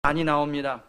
많이 나옵니다.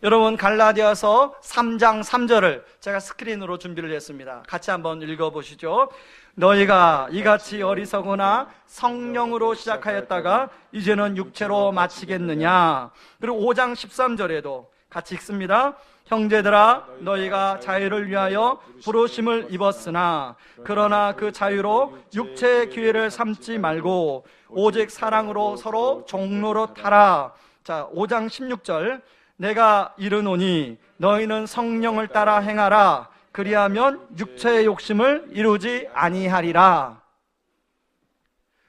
여러분, 갈라디아서 3장 3절을 제가 스크린으로 준비를 했습니다. 같이 한번 읽어보시죠. 너희가 이같이 어리석거나 성령으로 시작하였다가 이제는 육체로 마치겠느냐. 그리고 5장 13절에도 같이 읽습니다. 형제들아, 너희가 자유를 위하여 부르심을 입었으나 그러나 그 자유로 육체의 기회를 삼지 말고 오직 사랑으로 서로 종로로 타라. 자, 5장 16절, 내가 이르노니 너희는 성령을 따라 행하라. 그리하면 육체의 욕심을 이루지 아니하리라.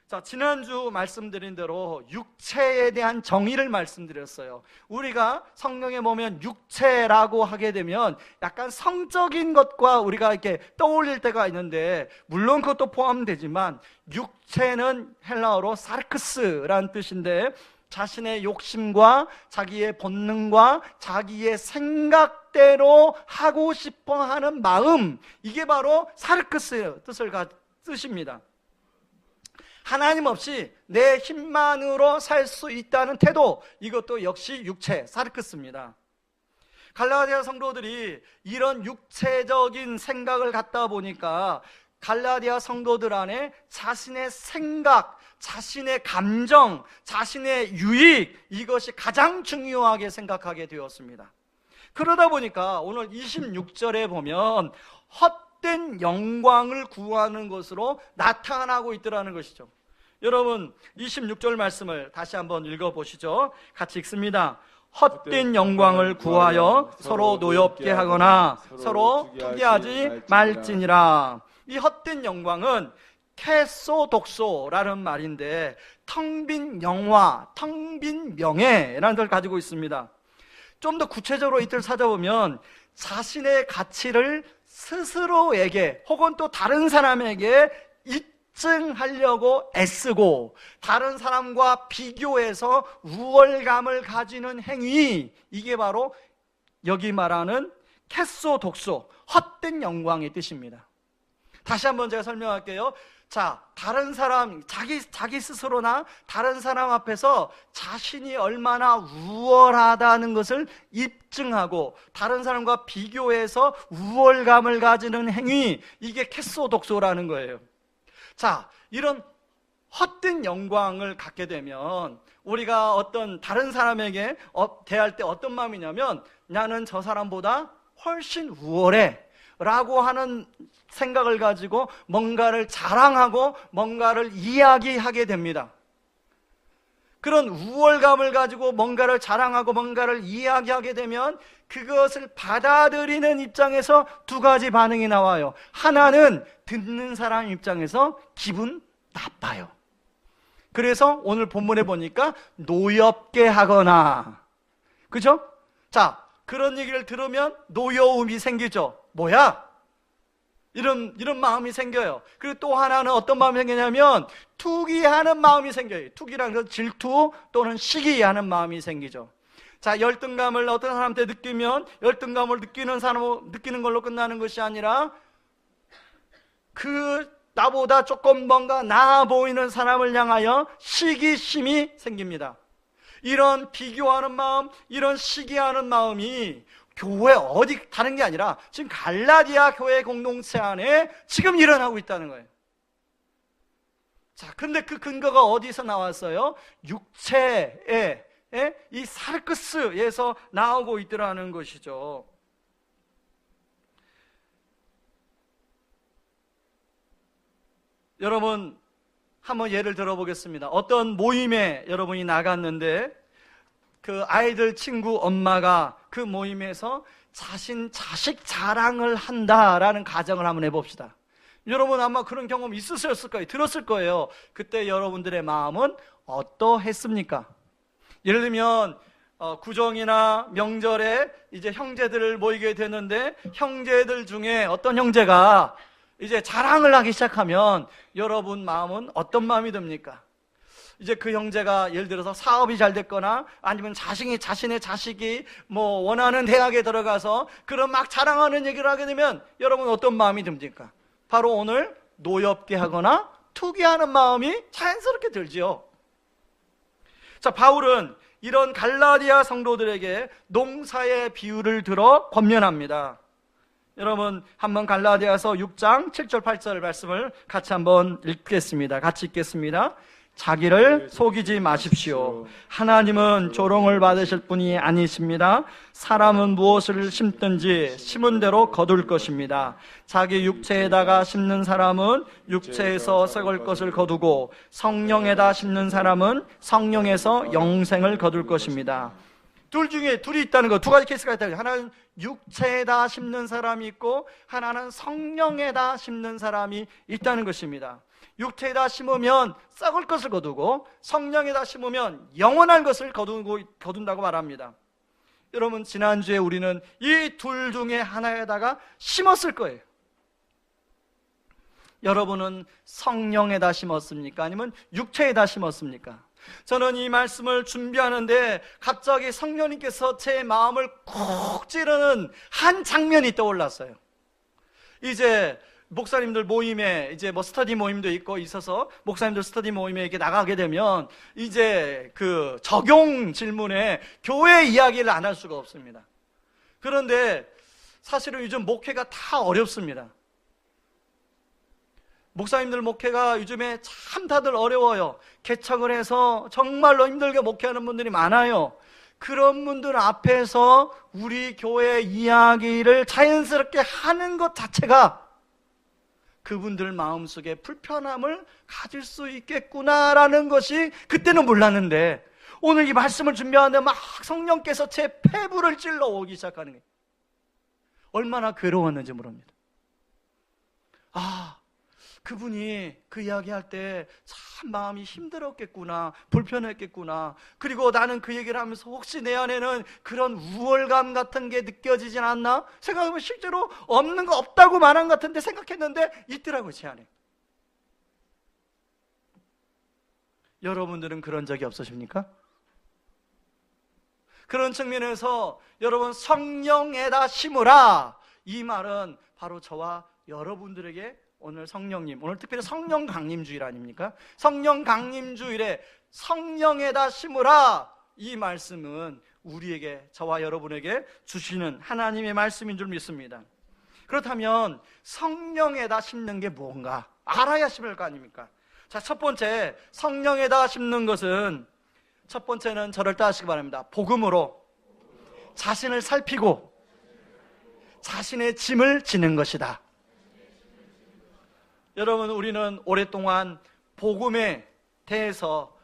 자, 지난주 말씀드린 대로 육체에 대한 정의를 말씀드렸어요. 우리가 성경에 보면 육체라고 하게 되면 약간 성적인 것과 우리가 이렇게 떠올릴 때가 있는데, 물론 그것도 포함되지만 육체는 헬라어로 사르크스라는 뜻인데, 자신의 욕심과 자기의 본능과 자기의 생각대로 하고 싶어 하는 마음, 이게 바로 사르크스 뜻입니다. 하나님 없이 내 힘만으로 살 수 있다는 태도, 이것도 역시 육체, 사르크스입니다. 갈라디아 성도들이 이런 육체적인 생각을 갖다 보니까 갈라디아 성도들 안에 자신의 생각, 자신의 감정, 자신의 유익, 이것이 가장 중요하게 생각하게 되었습니다. 그러다 보니까 오늘 26절에 보면 헛된 영광을 구하는 것으로 나타나고 있더라는 것이죠. 여러분, 26절 말씀을 다시 한번 읽어보시죠. 같이 읽습니다. 헛된 영광을 구하여 서로 노엽게 하거나 서로 투기하지 말지니라. 이 헛된 영광은 캐소독소라는 말인데, 텅 빈 영화, 텅 빈 명예라는 걸 가지고 있습니다. 좀 더 구체적으로 이틀 찾아보면 자신의 가치를 스스로에게 혹은 또 다른 사람에게 입증하려고 애쓰고 다른 사람과 비교해서 우월감을 가지는 행위, 이게 바로 여기 말하는 캐소독소, 헛된 영광의 뜻입니다. 다시 한번 제가 설명할게요. 자, 다른 사람, 자기 스스로나 다른 사람 앞에서 자신이 얼마나 우월하다는 것을 입증하고 다른 사람과 비교해서 우월감을 가지는 행위, 이게 캐소독소라는 거예요. 자, 이런 헛된 영광을 갖게 되면 우리가 어떤 다른 사람에게 대할 때 어떤 마음이냐면, 나는 저 사람보다 훨씬 우월해 라고 하는 생각을 가지고 뭔가를 자랑하고 뭔가를 이야기하게 됩니다. 그런 우월감을 가지고 뭔가를 자랑하고 뭔가를 이야기하게 되면 그것을 받아들이는 입장에서 두 가지 반응이 나와요. 하나는 듣는 사람 입장에서 기분 나빠요. 그래서 오늘 본문에 보니까 노엽게 하거나, 그죠? 자, 그런 얘기를 들으면 노여움이 생기죠. 뭐야? 이런 마음이 생겨요. 그리고 또 하나는 어떤 마음이 생기냐면 투기하는 마음이 생겨요. 투기라는 건 질투 또는 시기하는 마음이 생기죠. 자, 열등감을 어떤 사람한테 느끼면 열등감을 느끼는 걸로 끝나는 것이 아니라 그 나보다 조금 뭔가 나아 보이는 사람을 향하여 시기심이 생깁니다. 이런 비교하는 마음, 이런 시기하는 마음이 교회 어디 다른 게 아니라 지금 갈라디아 교회 공동체 안에 지금 일어나고 있다는 거예요. 자, 근데 그 근거가 어디서 나왔어요? 육체의 이 사르크스에서 나오고 있더라는 것이죠. 여러분, 한번 예를 들어보겠습니다. 어떤 모임에 여러분이 나갔는데 그 아이들 친구 엄마가 그 모임에서 자식 자랑을 한다라는 가정을 한번 해봅시다. 여러분 아마 그런 경험 있으셨을 거예요. 들었을 거예요. 그때 여러분들의 마음은 어떠했습니까? 예를 들면 구정이나 명절에 이제 형제들을 모이게 되는데 형제들 중에 어떤 형제가 이제 자랑을 하기 시작하면 여러분 마음은 어떤 마음이 듭니까? 이제 그 형제가 예를 들어서 사업이 잘 됐거나 아니면 자신의 자식이 뭐 원하는 대학에 들어가서 그런 막 자랑하는 얘기를 하게 되면 여러분 어떤 마음이 듭니까? 바로 오늘 노엽게 하거나 투기하는 마음이 자연스럽게 들지요. 자, 바울은 이런 갈라디아 성도들에게 농사의 비유를 들어 권면합니다. 여러분 한번 갈라디아서 6장 7절 8절 말씀을 같이 한번 읽겠습니다. 같이 읽겠습니다. 자기를 속이지 마십시오. 하나님은 조롱을 받으실 분이 아니십니다. 사람은 무엇을 심든지 심은 대로 거둘 것입니다. 자기 육체에다가 심는 사람은 육체에서 썩을 것을 거두고 성령에다 심는 사람은 성령에서 영생을 거둘 것입니다. 둘 중에 둘이 있다는 거, 두 가지 케이스가 있다는 거예요. 하나는 육체에다 심는 사람이 있고 하나는 성령에다 심는 사람이 있다는 것입니다. 육체에다 심으면 썩을 것을 거두고 성령에다 심으면 영원한 것을 거둔다고 말합니다. 여러분 지난주에 우리는 이 둘 중에 하나에다가 심었을 거예요. 여러분은 성령에다 심었습니까? 아니면 육체에다 심었습니까? 저는 이 말씀을 준비하는데 갑자기 성령님께서 제 마음을 콕 찌르는 한 장면이 떠올랐어요. 이제 목사님들 모임에 이제 뭐 스터디 모임도 있고 있어서 목사님들 스터디 모임에 이렇게 나가게 되면 이제 그 적용 질문에 교회 이야기를 안 할 수가 없습니다. 그런데 사실은 요즘 목회가 다 어렵습니다. 목사님들 목회가 요즘에 참 다들 어려워요. 개척을 해서 정말로 힘들게 목회하는 분들이 많아요. 그런 분들 앞에서 우리 교회 이야기를 자연스럽게 하는 것 자체가 그분들 마음속에 불편함을 가질 수 있겠구나라는 것이 그때는 몰랐는데 오늘 이 말씀을 준비하는데 막 성령께서 제 폐부를 찔러 오기 시작하는 거예요. 얼마나 괴로웠는지 모릅니다. 그분이 그 이야기할 때 참 마음이 힘들었겠구나, 불편했겠구나. 그리고 나는 그 얘기를 하면서 혹시 내 안에는 그런 우월감 같은 게 느껴지진 않나? 생각해보면 실제로 없는 거 없다고 말한 것 같은데 생각했는데 있더라고요, 제 안에. 여러분들은 그런 적이 없으십니까? 그런 측면에서 여러분 성령에다 심으라, 이 말은 바로 저와 여러분들에게 오늘 성령님, 오늘 특별히 성령 강림주일 아닙니까? 성령 강림주일에 성령에다 심으라, 이 말씀은 우리에게, 저와 여러분에게 주시는 하나님의 말씀인 줄 믿습니다. 그렇다면 성령에다 심는 게 뭔가 알아야 심을 거 아닙니까? 자, 첫 번째 성령에다 심는 것은, 첫 번째는 저를 따르시기 바랍니다. 복음으로 자신을 살피고 자신의 짐을 지는 것이다. 여러분 우리는 오랫동안 복음에 대해서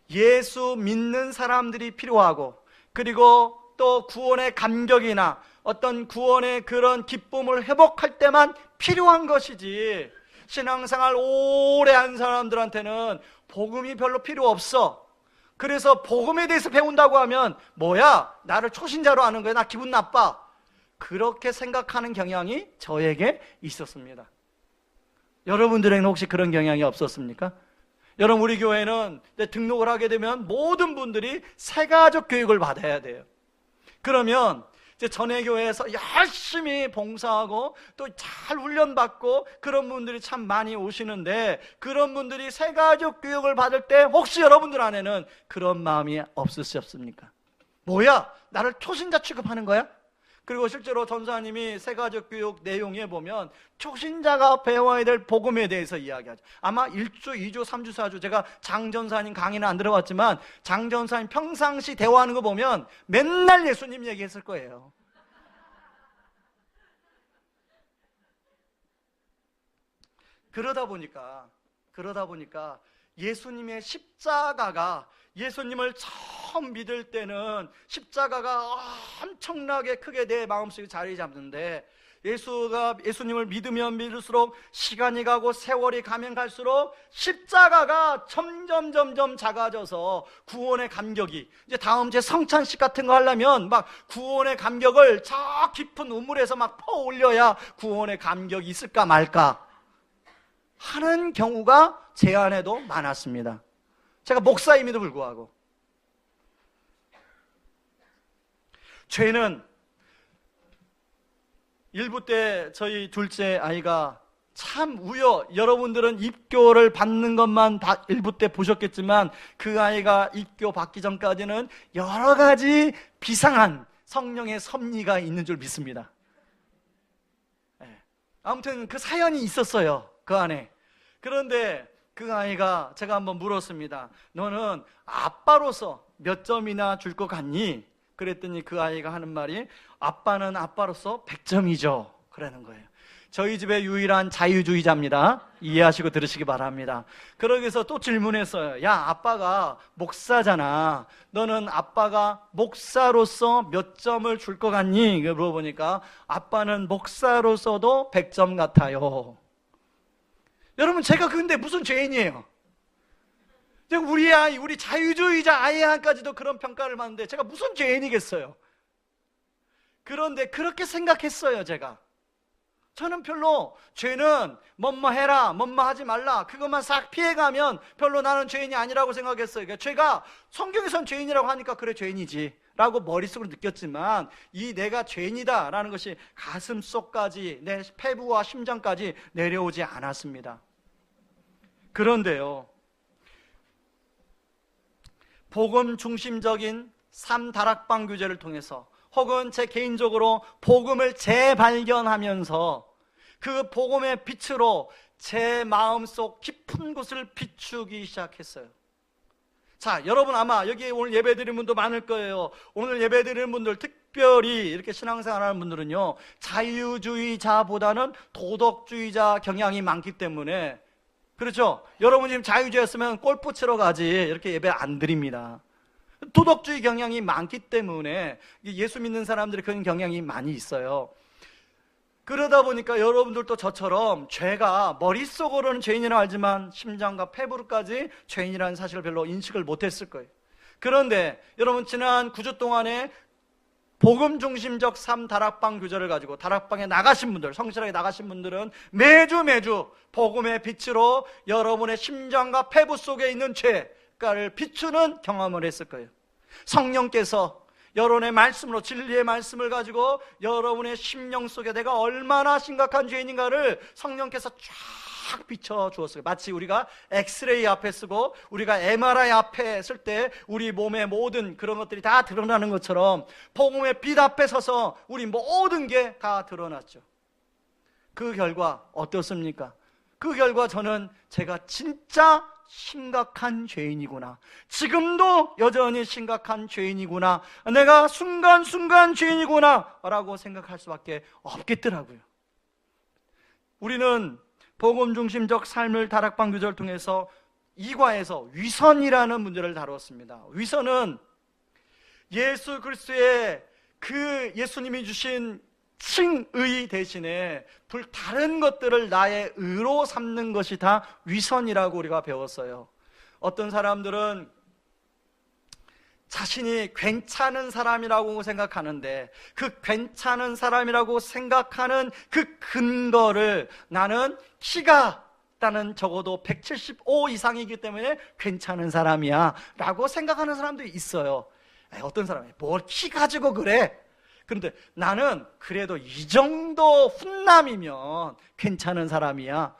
예수 믿는 사람들이 필요하고, 그리고 또 구원의 감격이나 어떤 구원의 그런 기쁨을 회복할 때만 필요한 것이지, 신앙생활 오래 한 사람들한테는 복음이 별로 필요 없어. 그래서 복음에 대해서 배운다고 하면 뭐야, 나를 초신자로 하는 거야, 나 기분 나빠, 그렇게 생각하는 경향이 저에게 있었습니다. 여러분들에게는 혹시 그런 경향이 없었습니까? 여러분 우리 교회는 등록을 하게 되면 모든 분들이 새가족 교육을 받아야 돼요. 그러면 이제 전에 교회에서 열심히 봉사하고 또 잘 훈련받고 그런 분들이 참 많이 오시는데, 그런 분들이 새가족 교육을 받을 때 혹시 여러분들 안에는 그런 마음이 없으셨습니까? 뭐야, 나를 초신자 취급하는 거야? 그리고 실제로 전사님이 새가족 교육 내용에 보면 초신자가 배워야 될 복음에 대해서 이야기하죠. 아마 1주, 2주, 3주, 4주, 제가 장 전사님 강의는 안 들어봤지만 장 전사님 평상시 대화하는 거 보면 맨날 예수님 얘기했을 거예요. 그러다 보니까 예수님의 십자가가, 예수님을 처음 믿을 때는 십자가가 엄청나게 크게 내 마음속에 자리 잡는데, 예수님을 믿으면 믿을수록 시간이 가고 세월이 가면 갈수록 십자가가 점점 작아져서 구원의 감격이, 이제 다음 주에 성찬식 같은 거 하려면 막 구원의 감격을 저 깊은 우물에서 막 퍼올려야 구원의 감격이 있을까 말까 하는 경우가 제 안에도 많았습니다. 제가 목사임에도 불구하고. 죄는 1부 때 저희 둘째 아이가 참 여러분들은 입교를 받는 것만 일부 때 보셨겠지만 그 아이가 입교 받기 전까지는 여러 가지 비상한 성령의 섭리가 있는 줄 믿습니다. 아무튼 그 사연이 있었어요, 그 안에. 그런데 그 아이가, 제가 한번 물었습니다. 너는 아빠로서 몇 점이나 줄 것 같니? 그랬더니 그 아이가 하는 말이, 아빠는 아빠로서 100점이죠 그러는 거예요. 저희 집의 유일한 자유주의자입니다. 이해하시고 들으시기 바랍니다. 그러기서 또 질문했어요. 야, 아빠가 목사잖아. 너는 아빠가 목사로서 몇 점을 줄 것 같니? 물어보니까 아빠는 목사로서도 100점 같아요. 여러분, 제가 근데 무슨 죄인이에요? 우리 아이, 우리 자유주의자 아이한까지도 그런 평가를 받는데 제가 무슨 죄인이겠어요? 그런데 그렇게 생각했어요, 제가. 저는 별로 죄는 뭐뭐 해라, 뭐뭐 하지 말라, 그것만 싹 피해가면 별로 나는 죄인이 아니라고 생각했어요. 그러니까 죄가 성경에선 죄인이라고 하니까 그래, 죄인이지 라고 머릿속으로 느꼈지만, 이 내가 죄인이다 라는 것이 가슴속까지, 내 폐부와 심장까지 내려오지 않았습니다. 그런데요, 복음 중심적인 삶 다락방 교제를 통해서, 혹은 제 개인적으로 복음을 재발견하면서 그 복음의 빛으로 제 마음속 깊은 곳을 비추기 시작했어요. 자, 여러분 아마 여기 오늘 예배드리는 분도 많을 거예요. 오늘 예배드리는 분들, 특별히 이렇게 신앙생활하는 분들은요, 자유주의자보다는 도덕주의자 경향이 많기 때문에, 그렇죠? 여러분 지금 자유주의였으면 골프 치러 가지 이렇게 예배 안 드립니다. 도덕주의 경향이 많기 때문에 예수 믿는 사람들이 그런 경향이 많이 있어요. 그러다 보니까 여러분들도 저처럼 죄가 머릿속으로는 죄인이라고 알지만 심장과 폐부로까지 죄인이라는 사실을 별로 인식을 못했을 거예요. 그런데 여러분, 지난 9주 동안에 복음 중심적 삶 다락방 교제를 가지고 다락방에 나가신 분들, 성실하게 나가신 분들은 매주 복음의 빛으로 여러분의 심장과 폐부 속에 있는 죄가를 비추는 경험을 했을 거예요. 성령께서 여러분의 말씀으로, 진리의 말씀을 가지고 여러분의 심령 속에 내가 얼마나 심각한 죄인인가를 성령께서 쫙 비춰주었어요. 마치 우리가 엑스레이 앞에 쓰고 우리가 MRI 앞에 쓸 때 우리 몸의 모든 그런 것들이 다 드러나는 것처럼 복음의 빛 앞에 서서 우리 모든 게 다 드러났죠. 그 결과 어떻습니까? 그 결과 저는 제가 진짜 심각한 죄인이구나, 지금도 여전히 심각한 죄인이구나, 내가 순간순간 죄인이구나 라고 생각할 수밖에 없겠더라고요. 우리는 복음 중심적 삶을 다락방 교제를 통해서 2과에서 위선이라는 문제를 다루었습니다. 위선은 예수 그리스도의 그 예수님이 주신 칭의 대신에 다른 것들을 나의 의로 삼는 것이 다 위선이라고 우리가 배웠어요. 어떤 사람들은 자신이 괜찮은 사람이라고 생각하는데 그 괜찮은 사람이라고 생각하는 그 근거를, 나는 키가 일단은 적어도 175 이상이기 때문에 괜찮은 사람이야 라고 생각하는 사람들이 있어요. 어떤 사람이 뭘 키 가지고 그래? 그런데 나는 그래도 이 정도 훈남이면 괜찮은 사람이야.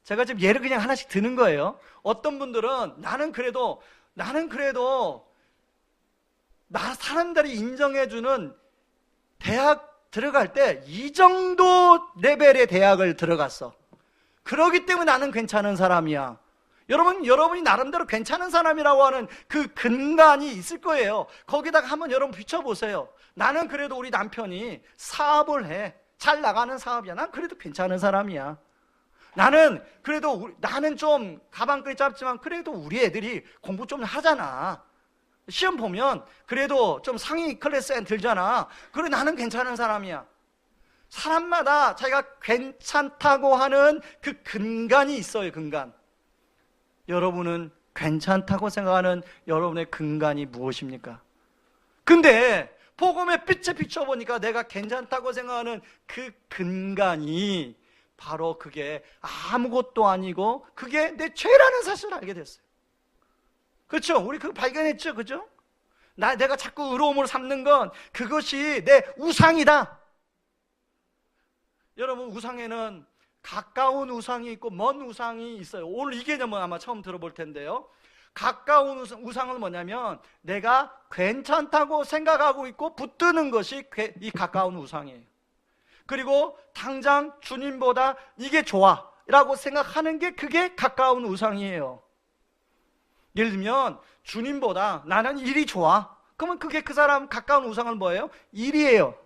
제가 지금 예를 그냥 하나씩 드는 거예요. 어떤 분들은 나는 그래도 사람들이 인정해주는 대학 들어갈 때 이 정도 레벨의 대학을 들어갔어. 그러기 때문에 나는 괜찮은 사람이야. 여러분이 나름대로 괜찮은 사람이라고 하는 그 근간이 있을 거예요. 거기다가 한번 여러분 비춰보세요. 나는 그래도 우리 남편이 사업을 해. 잘 나가는 사업이야. 난 그래도 괜찮은 사람이야. 나는 좀 가방끈이 짧지만 그래도 우리 애들이 공부 좀 하잖아. 시험 보면 그래도 좀 상위 클래스에 들잖아. 그래, 나는 괜찮은 사람이야. 사람마다 자기가 괜찮다고 하는 그 근간이 있어요. 근간. 여러분은 괜찮다고 생각하는 여러분의 근간이 무엇입니까? 근데 복음의 빛에 비춰보니까 내가 괜찮다고 생각하는 그 근간이 바로 그게 아무것도 아니고 그게 내 죄라는 사실을 알게 됐어요. 그렇죠? 우리 그거 발견했죠? 그죠? 내가 자꾸 의로움으로 삼는 건 그것이 내 우상이다. 여러분, 우상에는 가까운 우상이 있고 먼 우상이 있어요. 오늘 이 개념은 아마 처음 들어볼 텐데요. 가까운 우상은 뭐냐면 내가 괜찮다고 생각하고 있고 붙드는 것이 이 가까운 우상이에요. 그리고 당장 주님보다 이게 좋아 라고 생각하는 게 그게 가까운 우상이에요. 예를 들면 주님보다 나는 일이 좋아, 그러면 그게 그 사람 가까운 우상은 뭐예요? 일이에요.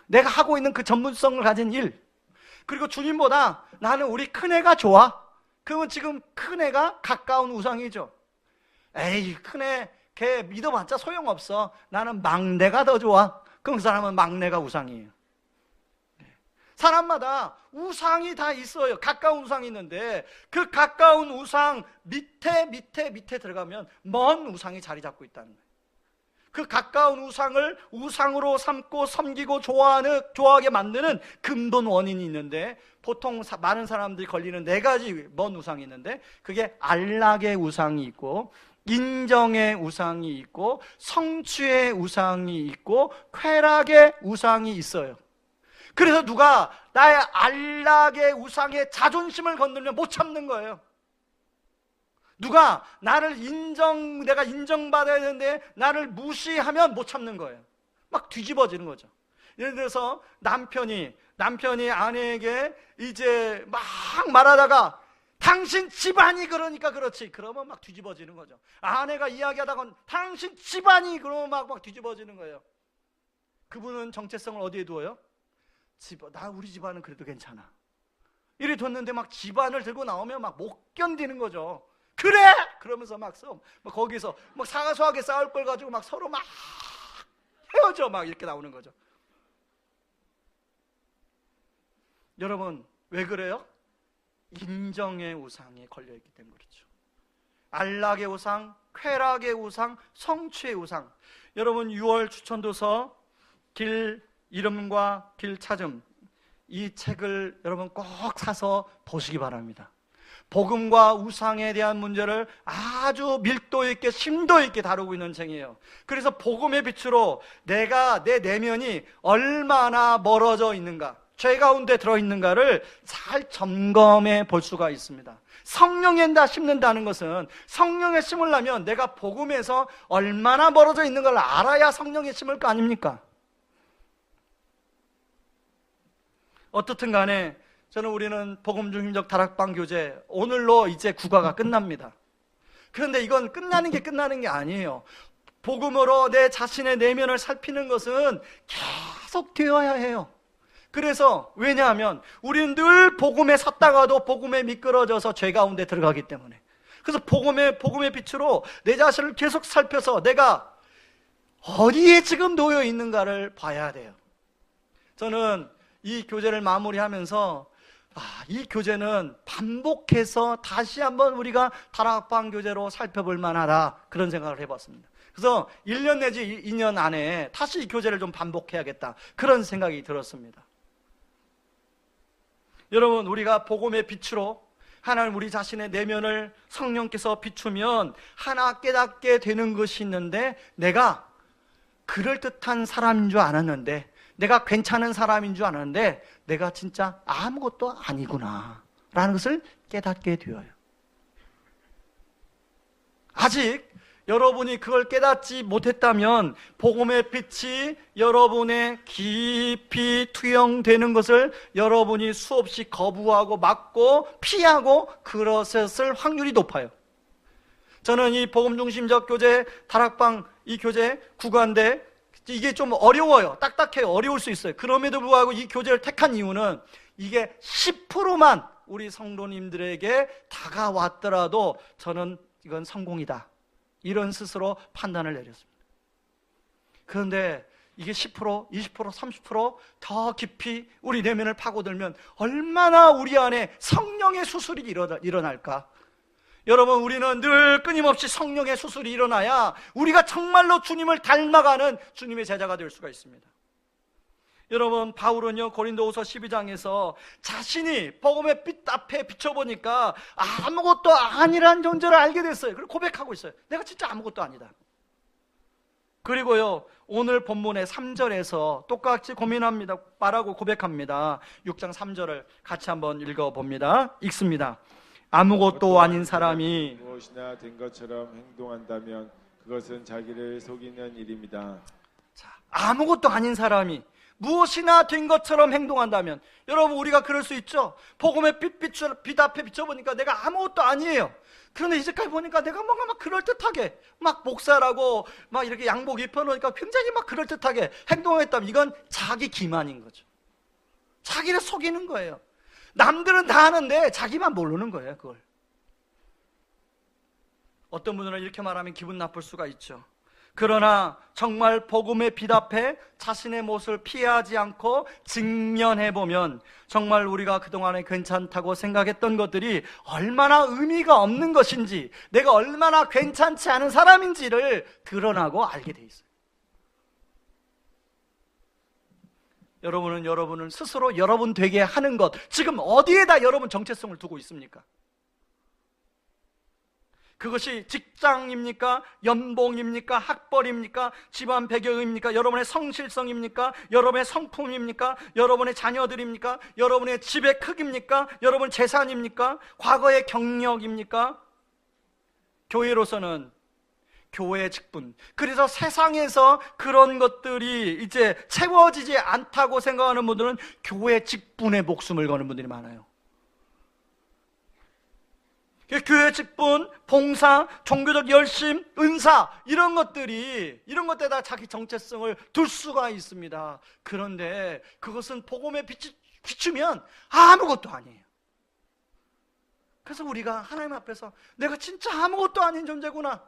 내가 하고 있는 그 전문성을 가진 일. 그리고 주님보다 나는 우리 큰애가 좋아, 그러면 지금 큰애가 가까운 우상이죠. 에이, 큰애 걔 믿어봤자 소용없어, 나는 막내가 더 좋아, 그럼 그 사람은 막내가 우상이에요. 사람마다 우상이 다 있어요. 가까운 우상이 있는데 그 가까운 우상 밑에 들어가면 먼 우상이 자리 잡고 있다는 거예요. 그 가까운 우상을 우상으로 삼고 섬기고 좋아하게 만드는 근본 원인이 있는데, 보통 많은 사람들이 걸리는 4가지 먼 우상이 있는데, 그게 안락의 우상이 있고, 인정의 우상이 있고, 성취의 우상이 있고, 쾌락의 우상이 있어요. 그래서 누가 나의 안락의 우상의 자존심을 건들면 못 참는 거예요. 누가 나를 내가 인정받아야 되는데 나를 무시하면 못 참는 거예요. 막 뒤집어지는 거죠. 예를 들어서 남편이 아내에게 이제 막 말하다가 당신 집안이 그러니까 그렇지, 그러면 막 뒤집어지는 거죠. 아내가 이야기하다가 당신 집안이 그러면 막 뒤집어지는 거예요. 그분은 정체성을 어디에 두어요? 우리 집안은 그래도 괜찮아. 이래 뒀는데 막 집안을 들고 나오면 막 못 견디는 거죠. 그래! 그러면서 막 거기서 막 사소하게 싸울 걸 가지고 막 서로 막 헤어져, 막 이렇게 나오는 거죠. 여러분, 왜 그래요? 인정의 우상에 걸려있기 때문에 그렇죠. 안락의 우상, 쾌락의 우상, 성취의 우상. 여러분, 6월 추천도서 길 이름과 길 찾음, 이 책을 여러분 꼭 사서 보시기 바랍니다. 복음과 우상에 대한 문제를 아주 밀도 있게 심도 있게 다루고 있는 책이에요. 그래서 복음의 빛으로 내 내면이 얼마나 멀어져 있는가, 죄 가운데 들어있는가를 잘 점검해 볼 수가 있습니다. 성령에 심는다는 것은, 성령에 심으려면 내가 복음에서 얼마나 멀어져 있는 걸 알아야 성령에 심을 거 아닙니까? 어떻든 간에 우리는 복음중심적 다락방 교제, 오늘로 이제 국가가 끝납니다. 그런데 이건 끝나는 게 아니에요. 복음으로 내 자신의 내면을 살피는 것은 계속 되어야 해요. 그래서 왜냐하면 우리는 늘 복음에 섰다가도 복음에 미끄러져서 죄 가운데 들어가기 때문에, 그래서 복음의 빛으로 내 자신을 계속 살펴서 내가 어디에 지금 놓여 있는가를 봐야 돼요. 저는 이 교제를 마무리하면서 이 교제는 반복해서 다시 한번 우리가 다락방 교제로 살펴볼 만하다, 그런 생각을 해봤습니다. 그래서 1년 내지 2년 안에 다시 이 교제를 좀 반복해야겠다, 그런 생각이 들었습니다. 여러분, 우리가 복음의 빛으로 하나님 우리 자신의 내면을 성령께서 비추면 하나 깨닫게 되는 것이 있는데, 내가 그럴듯한 사람인 줄 알았는데, 내가 괜찮은 사람인 줄 알았는데 내가 진짜 아무것도 아니구나 라는 것을 깨닫게 되어요. 아직 여러분이 그걸 깨닫지 못했다면 복음의 빛이 여러분의 깊이 투영되는 것을 여러분이 수없이 거부하고 막고 피하고 그러셨을 확률이 높아요. 저는 이 복음중심적 교제 다락방 이 교제 구간대 이게 좀 어려워요. 딱딱해요. 어려울 수 있어요. 그럼에도 불구하고 이 교제를 택한 이유는 이게 10%만 우리 성도님들에게 다가왔더라도 저는 이건 성공이다, 이런 스스로 판단을 내렸습니다. 그런데 이게 10%, 20%, 30%더 깊이 우리 내면을 파고들면 얼마나 우리 안에 성령의 수술이 일어날까? 여러분, 우리는 늘 끊임없이 성령의 수술이 일어나야 우리가 정말로 주님을 닮아가는 주님의 제자가 될 수가 있습니다. 여러분, 바울은요 고린도후서 12장에서 자신이 복음의 빛 앞에 비춰보니까 아무것도 아니란 존재를 알게 됐어요. 그리고 고백하고 있어요. 내가 진짜 아무것도 아니다. 그리고요, 오늘 본문의 3절에서 똑같이 고민합니다. 말하고 고백합니다. 6장 3절을 같이 한번 읽어봅니다. 읽습니다. 아무것도 아닌 사람이 무엇이나 된 것처럼 행동한다면 그것은 자기를 속이는 일입니다. 자, 아무것도 아닌 사람이 무엇이나 된 것처럼 행동한다면, 여러분 우리가 그럴 수 있죠. 복음의 빛 앞에 비춰보니까 내가 아무것도 아니에요. 그런데 이제까지 보니까 내가 뭔가 막 그럴듯하게 막 목사라고 막 이렇게 양복 입혀놓으니까 굉장히 막 그럴듯하게 행동했다면 이건 자기 기만인 거죠. 자기를 속이는 거예요. 남들은 다 아는데 자기만 모르는 거예요, 그걸. 어떤 분들은 이렇게 말하면 기분 나쁠 수가 있죠. 그러나 정말 복음의 빛 앞에 자신의 모습을 피하지 않고 직면해보면 정말 우리가 그동안에 괜찮다고 생각했던 것들이 얼마나 의미가 없는 것인지, 내가 얼마나 괜찮지 않은 사람인지를 드러나고 알게 돼 있어요. 여러분은 스스로 여러분 되게 하는 것, 지금 어디에다 여러분 정체성을 두고 있습니까? 그것이 직장입니까? 연봉입니까? 학벌입니까? 집안 배경입니까? 여러분의 성실성입니까? 여러분의 성품입니까? 여러분의 자녀들입니까? 여러분의 집의 크기입니까? 여러분의 재산입니까? 과거의 경력입니까? 교회로서는 교회의 직분, 그래서 세상에서 그런 것들이 이제 채워지지 않다고 생각하는 분들은 교회 직분에 목숨을 거는 분들이 많아요. 교회 직분, 봉사, 종교적 열심, 은사, 이런 것들에다 자기 정체성을 둘 수가 있습니다. 그런데 그것은 복음에 비추면 아무것도 아니에요. 그래서 우리가 하나님 앞에서 내가 진짜 아무것도 아닌 존재구나.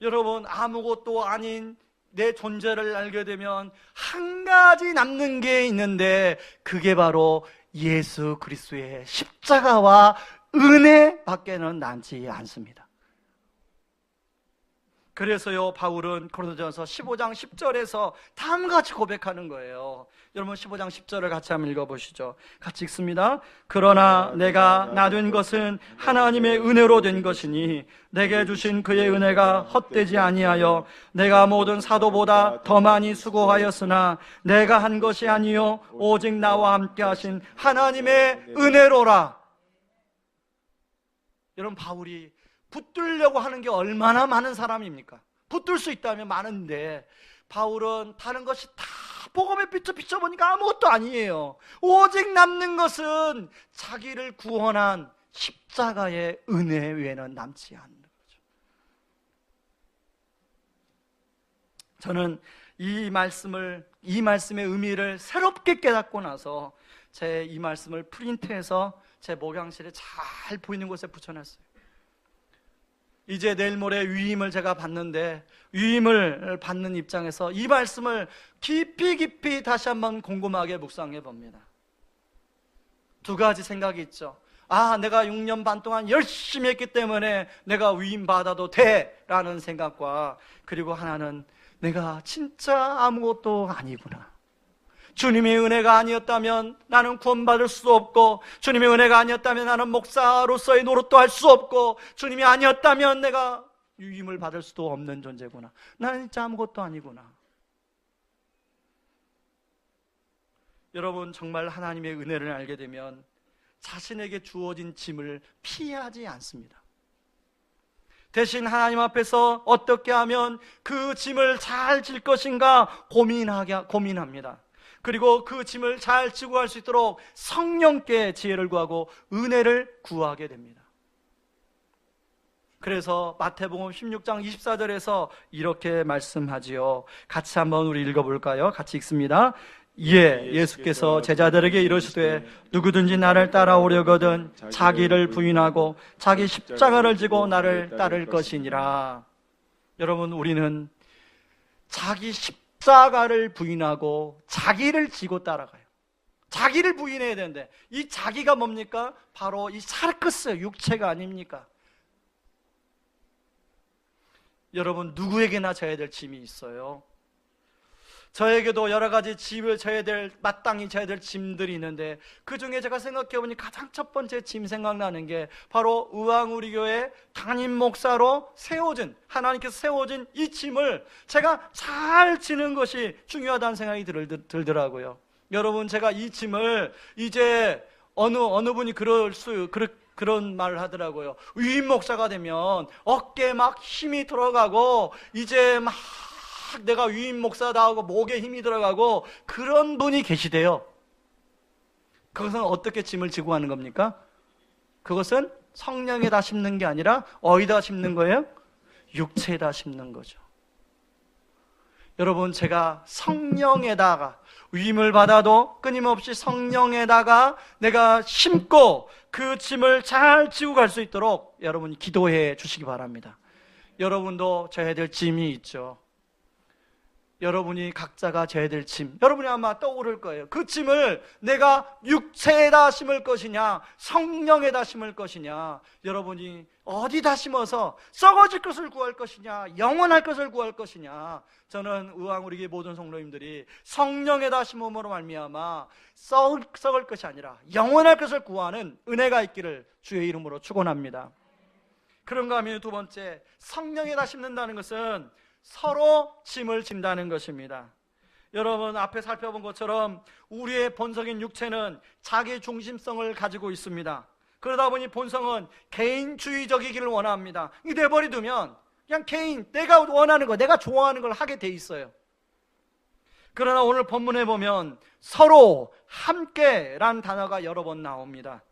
여러분, 아무것도 아닌 내 존재를 알게 되면 한 가지 남는 게 있는데, 그게 바로 예수 그리스도의 십자가와 은혜밖에는 남지 않습니다. 그래서요, 바울은 고린도전서 15장 10절에서 다음과 같이 고백하는 거예요. 여러분 15장 10절을 같이 한번 읽어보시죠. 같이 읽습니다. 그러나 내가 나된 것은 하나님의 은혜로 된 것이니 내게 주신 그의 은혜가 헛되지 아니하여 내가 모든 사도보다 더 많이 수고하였으나 내가 한 것이 아니요 오직 나와 함께 하신 하나님의 은혜로라. 여러분, 바울이 붙들려고 하는 게 얼마나 많은 사람입니까? 붙들 수 있다면 많은데, 바울은 다른 것이 다 복음의 빛을 비춰보니까 아무것도 아니에요. 오직 남는 것은 자기를 구원한 십자가의 은혜 외에는 남지 않는 거죠. 저는 이 말씀의 의미를 새롭게 깨닫고 나서 이 말씀을 프린트해서 제 목양실에 잘 보이는 곳에 붙여놨어요. 이제 내일 모레 위임을 제가 받는데, 위임을 받는 입장에서 이 말씀을 깊이 다시 한번 곰곰하게 묵상해 봅니다. 두 가지 생각이 있죠. 내가 6년 반 동안 열심히 했기 때문에 내가 위임 받아도 돼 라는 생각과, 그리고 하나는 내가 진짜 아무것도 아니구나. 주님의 은혜가 아니었다면 나는 구원받을 수 없고, 주님의 은혜가 아니었다면 나는 목사로서의 노릇도 할 수 없고, 주님이 아니었다면 내가 유임을 받을 수도 없는 존재구나. 나는 진짜 아무것도 아니구나. 여러분, 정말 하나님의 은혜를 알게 되면 자신에게 주어진 짐을 피하지 않습니다. 대신 하나님 앞에서 어떻게 하면 그 짐을 잘 질 것인가 고민합니다. 그리고 그 짐을 잘 지고 갈 수 있도록 성령께 지혜를 구하고 은혜를 구하게 됩니다. 그래서 마태복음 16장 24절에서 이렇게 말씀하지요. 같이 한번 우리 읽어볼까요? 같이 읽습니다. 예수께서 제자들에게 이르시되 누구든지 나를 따라오려거든 자기를 부인하고 자기 십자가를 지고 나를 따를 것이니라. 여러분, 우리는 자기 십자가를 부인하고 자기를 지고 따라가요. 자기를 부인해야 되는데, 이 자기가 뭡니까? 바로 이 사르크스, 육체가 아닙니까? 여러분, 누구에게나 져야 될 짐이 있어요. 저에게도 여러 가지 짐을 져야 될, 마땅히 져야 될 짐들이 있는데, 그 중에 제가 생각해보니 가장 첫 번째 짐 생각나는 게 바로 의왕우리교회 담임 목사로 세워진, 하나님께서 세워진 이 짐을 제가 잘 지는 것이 중요하다는 생각이 들더라고요. 여러분, 제가 이 짐을 이제 어느 분이 그런 말을 하더라고요. 위임 목사가 되면 어깨에 막 힘이 들어가고 이제 막 내가 위임 목사다 하고 목에 힘이 들어가고 그런 분이 계시대요. 그것은 어떻게 짐을 지고 하는 겁니까? 그것은 성령에다 심는 게 아니라 어디다 심는 거예요? 육체에다 심는 거죠. 여러분, 제가 성령에다가 위임을 받아도 끊임없이 성령에다가 내가 심고 그 짐을 잘 지고 갈 수 있도록 여러분이 기도해 주시기 바랍니다. 여러분도 져야 될 짐이 있죠. 여러분이 각자가 져야 될 짐, 여러분이 아마 떠오를 거예요. 그 짐을 내가 육체에다 심을 것이냐, 성령에다 심을 것이냐, 여러분이 어디다 심어서 썩어질 것을 구할 것이냐, 영원할 것을 구할 것이냐. 저는 의왕우리교회 모든 성도님들이 성령에다 심음으로 말미암아 썩을 것이 아니라 영원할 것을 구하는 은혜가 있기를 주의 이름으로 축원합니다. 그런가 하면 두 번째, 성령에다 심는다는 것은 서로 짐을 진다는 것입니다. 여러분, 앞에 살펴본 것처럼 우리의 본성인 육체는 자기 중심성을 가지고 있습니다. 그러다 보니 본성은 개인주의적이기를 원합니다. 이 내버려두면 그냥 개인, 내가 원하는 거, 내가 좋아하는 걸 하게 돼 있어요. 그러나 오늘 본문에 보면 서로 함께라는 단어가 여러 번 나옵니다.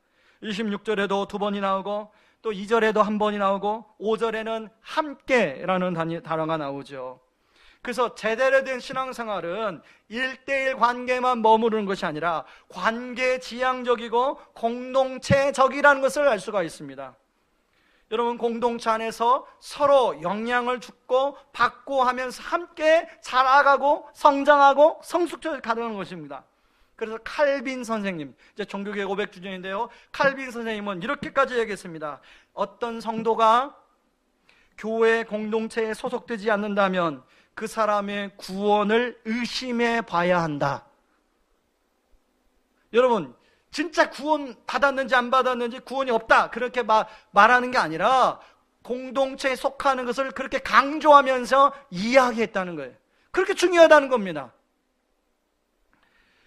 26절에도 두 번이 나오고 또 2절에도 한 번이 나오고 5절에는 함께라는 단어가 나오죠. 그래서 제대로 된 신앙생활은 1대1 관계만 머무르는 것이 아니라 관계지향적이고 공동체적이라는 것을 알 수가 있습니다. 여러분, 공동체 안에서 서로 영향을 주고 받고 하면서 함께 자라가고 성장하고 성숙해 가는 것입니다. 그래서 칼빈 선생님, 이제 종교개혁 500주년인데요 칼빈 선생님은 이렇게까지 얘기했습니다. 어떤 성도가 교회 공동체에 소속되지 않는다면 그 사람의 구원을 의심해 봐야 한다. 여러분, 진짜 구원 받았는지 안 받았는지, 구원이 없다 그렇게 말하는 게 아니라 공동체에 속하는 것을 그렇게 강조하면서 이야기했다는 거예요. 그렇게 중요하다는 겁니다.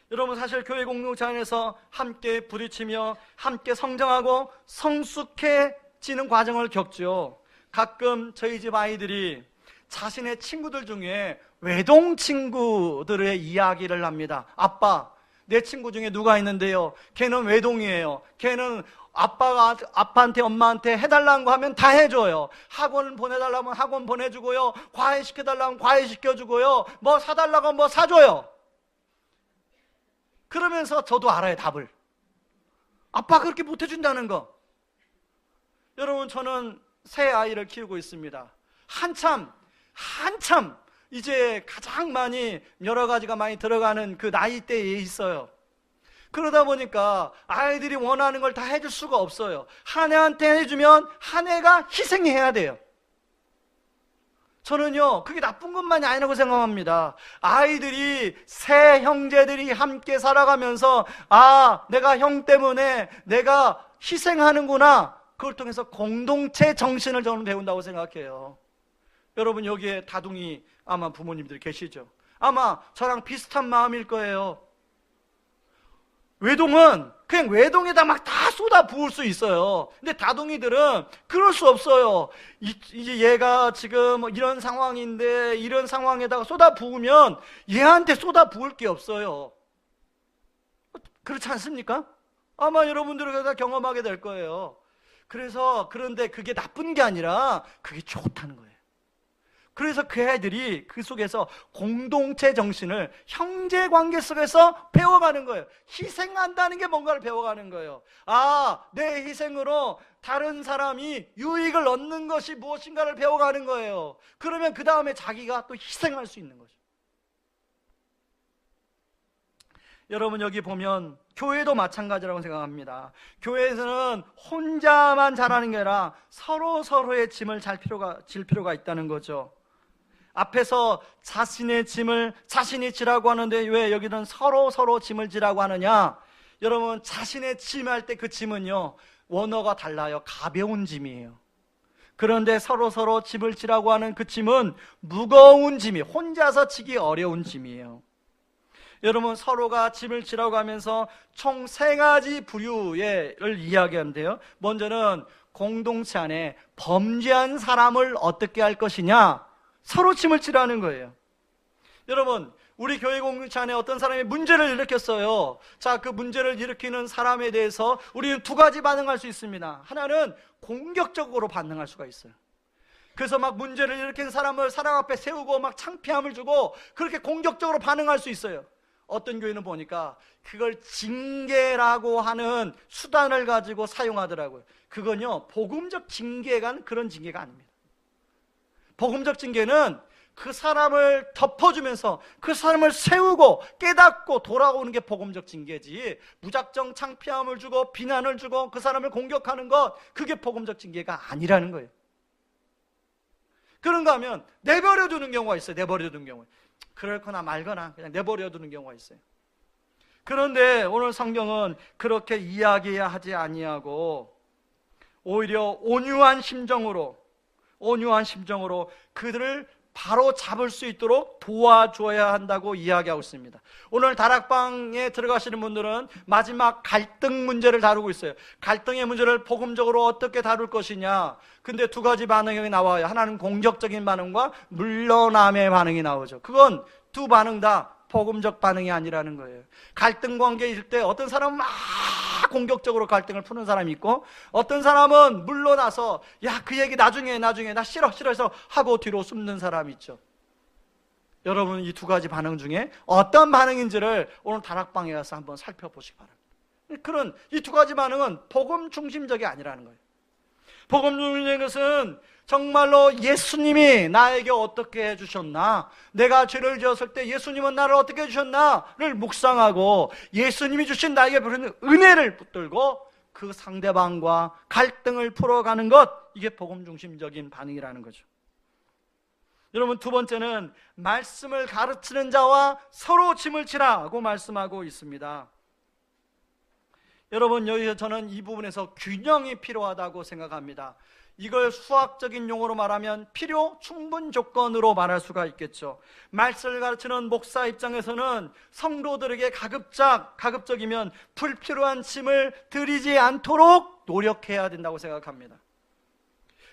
여러분, 사실 교회 공동체 안에서 함께 부딪히며 함께 성장하고 성숙해지는 과정을 겪죠. 가끔 저희 집 아이들이 자신의 친구들 중에 외동 친구들의 이야기를 합니다. 아빠, 내 친구 중에 누가 있는데요, 걔는 외동이에요. 걔는 아빠가 아빠한테 엄마한테 해달라는 거 하면 다 해줘요. 학원 보내달라면 학원 보내주고요, 과외 시켜달라면 과외 시켜주고요, 뭐 사달라고 하면 뭐 사줘요. 그러면서 저도 알아요, 답을. 아빠가 그렇게 못해준다는 거. 여러분, 저는 새 아이를 키우고 있습니다. 한참 이제 가장 많이 여러 가지가 많이 들어가는 그 나이대에 있어요. 그러다 보니까 아이들이 원하는 걸 다 해줄 수가 없어요. 한 애한테 해주면 한 애가 희생해야 돼요. 저는요, 그게 나쁜 것만이 아니라고 생각합니다. 아이들이, 새 형제들이 함께 살아가면서 내가 형 때문에 내가 희생하는구나, 그걸 통해서 공동체 정신을 저는 배운다고 생각해요. 여러분, 여기에 다둥이 아마 부모님들 계시죠? 아마 저랑 비슷한 마음일 거예요. 외동은 그냥 외동에다 막 다 쏟아 부을 수 있어요. 근데 다둥이들은 그럴 수 없어요. 이제 얘가 지금 이런 상황인데 이런 상황에다가 쏟아 부으면 얘한테 쏟아 부을 게 없어요. 그렇지 않습니까? 아마 여러분들은 다 경험하게 될 거예요. 그런데 그게 나쁜 게 아니라 그게 좋다는 거예요. 그래서 그 애들이 그 속에서 공동체 정신을 형제 관계 속에서 배워가는 거예요. 희생한다는 게 뭔가를 배워가는 거예요. 내 희생으로 다른 사람이 유익을 얻는 것이 무엇인가를 배워가는 거예요. 그러면 그 다음에 자기가 또 희생할 수 있는 거죠. 여러분, 여기 보면 교회도 마찬가지라고 생각합니다. 교회에서는 혼자만 잘하는 게 아니라 서로의 짐을 질 필요가 있다는 거죠. 앞에서 자신의 짐을 자신이 지라고 하는데 왜 여기는 서로 짐을 지라고 하느냐? 여러분, 자신의 짐 할 때 그 짐은요, 원어가 달라요. 가벼운 짐이에요. 그런데 서로 짐을 지라고 하는 그 짐은 무거운 짐이, 혼자서 지기 어려운 짐이에요. 여러분, 서로가 짐을 지라고 하면서 총 3가지 부류를 이야기하는데요. 먼저는 공동체 안에 범죄한 사람을 어떻게 할 것이냐, 서로 짐을 지라는 거예요. 여러분, 우리 교회 공동체 안에 어떤 사람이 문제를 일으켰어요. 자, 그 문제를 일으키는 사람에 대해서 우리는 2가지 반응할 수 있습니다. 하나는 공격적으로 반응할 수가 있어요. 그래서 막 문제를 일으킨 사람을 사람 앞에 세우고 막 창피함을 주고 그렇게 공격적으로 반응할 수 있어요. 어떤 교회는 보니까 그걸 징계라고 하는 수단을 가지고 사용하더라고요. 그건요, 복음적 징계가 그런 징계가 아닙니다. 복음적 징계는 그 사람을 덮어주면서 그 사람을 세우고 깨닫고 돌아오는 게 복음적 징계지, 무작정 창피함을 주고 비난을 주고 그 사람을 공격하는 것, 그게 복음적 징계가 아니라는 거예요. 그런가 하면 내버려 두는 경우가 있어요. 내버려 두는 경우, 그렇거나 말거나 그냥 내버려 두는 경우가 있어요. 그런데 오늘 성경은 그렇게 이야기하지 아니하고 오히려 온유한 심정으로 그들을 바로 잡을 수 있도록 도와줘야 한다고 이야기하고 있습니다. 오늘 다락방에 들어가시는 분들은 마지막 갈등 문제를 다루고 있어요. 갈등의 문제를 복음적으로 어떻게 다룰 것이냐. 근데 2가지 반응이 나와요. 하나는 공격적인 반응과 물러남의 반응이 나오죠. 그건 2 반응 다 복음적 반응이 아니라는 거예요. 갈등 관계일 때 어떤 사람은 막 공격적으로 갈등을 푸는 사람이 있고, 어떤 사람은 물러나서 야, 그 얘기 나중에 나 싫어 해서 하고 뒤로 숨는 사람이 있죠. 여러분, 이 2가지 반응 중에 어떤 반응인지를 오늘 다락방에 가서 한번 살펴보시기 바랍니다. 그런 이 2가지 반응은 복음 중심적이 아니라는 거예요. 복음 중심적인 것은 정말로 예수님이 나에게 어떻게 해주셨나, 내가 죄를 지었을 때 예수님은 나를 어떻게 해주셨나를 묵상하고 예수님이 주신 나에게 베푸는 은혜를 붙들고 그 상대방과 갈등을 풀어가는 것, 이게 복음 중심적인 반응이라는 거죠. 여러분, 2번째는 말씀을 가르치는 자와 서로 짐을 지라고 말씀하고 있습니다. 여러분, 여기서 저는 이 부분에서 균형이 필요하다고 생각합니다. 이걸 수학적인 용어로 말하면 필요 충분 조건으로 말할 수가 있겠죠. 말씀을 가르치는 목사 입장에서는 성도들에게 가급적이면 불필요한 짐을 들이지 않도록 노력해야 된다고 생각합니다.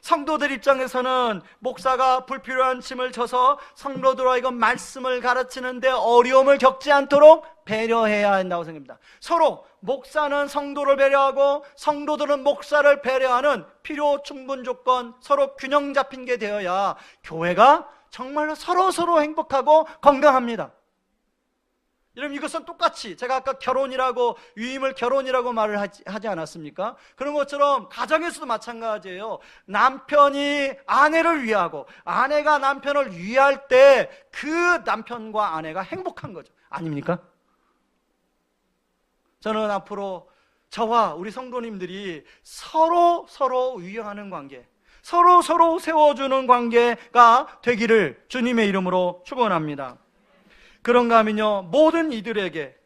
성도들 입장에서는 목사가 불필요한 짐을 져서 성도들과 하여금 말씀을 가르치는데 어려움을 겪지 않도록 배려해야 한다고 생각합니다. 서로 목사는 성도를 배려하고 성도들은 목사를 배려하는 필요 충분 조건, 서로 균형 잡힌 게 되어야 교회가 정말로 서로 행복하고 건강합니다. 여러분, 이것은 똑같이 제가 아까 결혼이라고, 유임을 결혼이라고 말을 하지 않았습니까? 그런 것처럼 가정에서도 마찬가지예요. 남편이 아내를 위하고 아내가 남편을 위할 때 그 남편과 아내가 행복한 거죠. 아닙니까? 저는 앞으로 저와 우리 성도님들이 서로 위하는 관계, 서로 세워주는 관계가 되기를 주님의 이름으로 축원합니다. 그런가 하면요, 모든 이들에게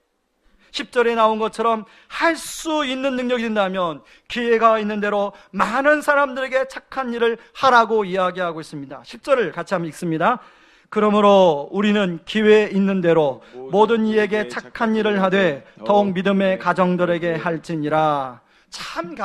10절에 나온 것처럼 할 수 있는 능력이 된다면 기회가 있는 대로 많은 사람들에게 착한 일을 하라고 이야기하고 있습니다. 10절을 같이 한번 읽습니다. 그러므로 우리는 기회 있는 대로 모든 이에게 착한 일을 하되 더욱 믿음의 가정들에게 할지니라. 참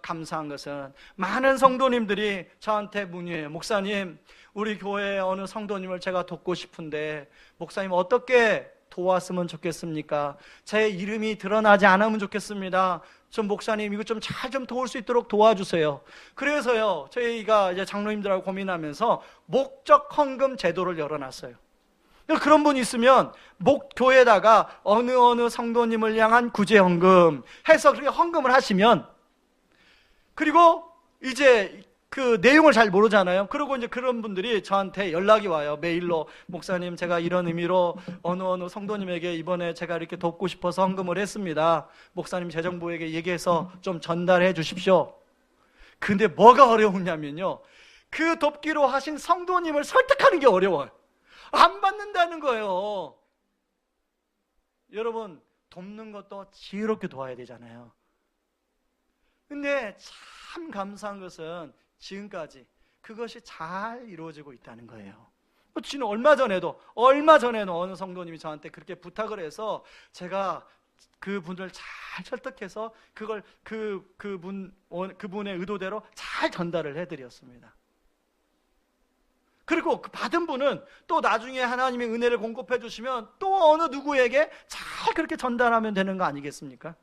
감사한 것은 많은 성도님들이 저한테 문의해요. 목사님, 우리 교회에 어느 성도님을 제가 돕고 싶은데 목사님 어떻게 도왔으면 좋겠습니까? 제 이름이 드러나지 않으면 좋겠습니다. 좀 목사님 이거 좀 잘 좀 도울 수 있도록 도와주세요. 그래서요, 저희가 이제 장로님들하고 고민하면서 목적 헌금 제도를 열어놨어요. 그런 분이 있으면 교회에다가 어느 성도님을 향한 구제 헌금 해서 그렇게 헌금을 하시면, 그리고 이제 그 내용을 잘 모르잖아요. 그리고 이제 그런 분들이 저한테 연락이 와요. 메일로, 목사님 제가 이런 의미로 어느 성도님에게 이번에 제가 이렇게 돕고 싶어서 헌금을 했습니다. 목사님 재정부에게 얘기해서 좀 전달해 주십시오. 근데 뭐가 어려우냐면요, 그 돕기로 하신 성도님을 설득하는 게 어려워요. 안 받는다는 거예요. 여러분, 돕는 것도 지혜롭게 도와야 되잖아요. 근데 참 감사한 것은 지금까지 그것이 잘 이루어지고 있다는 거예요. 지금 얼마 전에도 어느 성도님이 저한테 그렇게 부탁을 해서 제가 그분을 잘 설득해서 그걸 그분의 의도대로 잘 전달을 해드렸습니다. 그리고 그 받은 분은 또 나중에 하나님의 은혜를 공급해 주시면 또 어느 누구에게 잘 그렇게 전달하면 되는 거 아니겠습니까?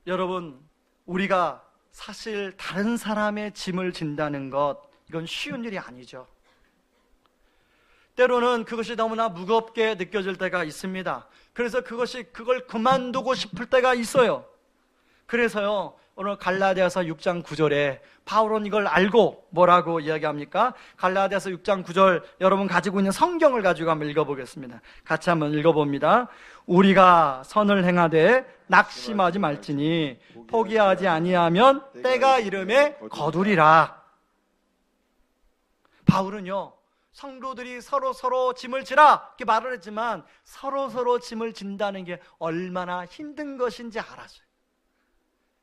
여러분, 우리가 사실 다른 사람의 짐을 진다는 것, 이건 쉬운 일이 아니죠. 때로는 그것이 너무나 무겁게 느껴질 때가 있습니다. 그래서 그걸 그만두고 싶을 때가 있어요. 그래서요, 오늘 갈라디아서 6장 9절에 바울은 이걸 알고 뭐라고 이야기합니까? 갈라디아서 6장 9절, 여러분 가지고 있는 성경을 가지고 한번 읽어보겠습니다. 같이 한번 읽어봅니다. 우리가 선을 행하되 낙심하지 말지니 포기하지 아니하면 때가 이름에 거두리라. 바울은요, 성도들이 서로 짐을 지라 이렇게 말을 했지만 서로 짐을 진다는 게 얼마나 힘든 것인지 알았어요.